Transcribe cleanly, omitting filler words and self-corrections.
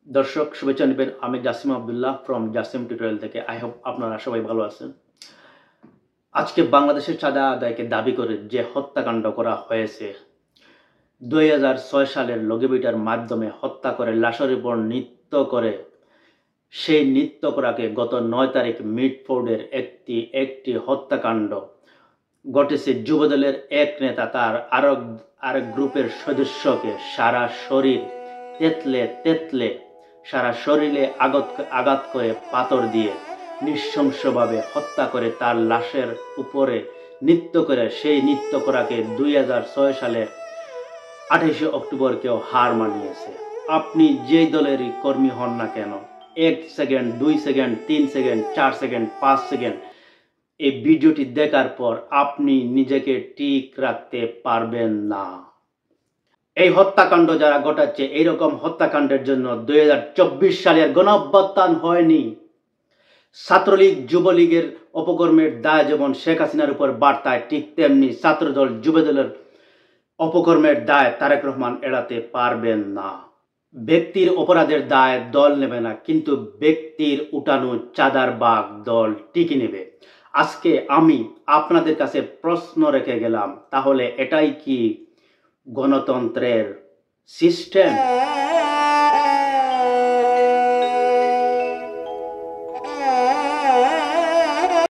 দর্শক শুভেচ্ছা নেবেন। আমি জাসিম আব্দুল্লাহ ফ্রম জাসিম টিউটোরিয়াল থেকে। আই হোপ আপনারা সবাই ভালো আছেন। আজকে বাংলাদেশের চাঁদা আদায়কে দাবি করে যে হত্যাকাণ্ড করা হয়েছে, 2006 সালের লগিবিটার মাধ্যমে হত্যা করে লাশের উপর নৃত্য করে, সেই নৃত্য করাকে গত 9 তারিখ মিডফোর্ডের একটি হত্যাকাণ্ড ঘটেছে। যুবদলের এক নেতা তার আরেক গ্রুপের সদস্যকে সারা শরীর তেতলে সারা শরীরে আঘাত করে পাথর দিয়ে নৃশংসভাবে হত্যা করে তার লাশের উপরে নৃত্য করে সেই নৃত্য করাকে 2006 সালের 28 অক্টোবর কেউ হার মানিয়েছে। আপনি যেই দলেরই কর্মী হন না কেন, 1 second 2 second 3 second 4 second 5 second এই ভিডিওটি দেখার পর আপনি নিজেকে ঠিক রাখতে পারবেন না। এই হত্যাকাণ্ড যারা ঘটাচ্ছে, এইরকম হত্যাকাণ্ডের জন্য 2024 সালের গণঅভ্যুত্থান হয়নি। ছাত্রলীগ যুবলীগের অপকর্মের দায় যেমন শেখ হাসিনার উপর বার্তায়, ঠিক তেমনি ছাত্রদল যুবদলের অপকর্মের দায় তারেক রহমান এড়াতে পারবেন না। ব্যক্তির অপরাধের দায় দল নেবে না, কিন্তু ব্যক্তির উঠানো চাঁদার ভাগ দল টিকে নেবে। আজকে আমি আপনাদের কাছে প্রশ্ন রেখে গেলাম, তাহলে এটাই কি গণতন্ত্রের সিস্টেম?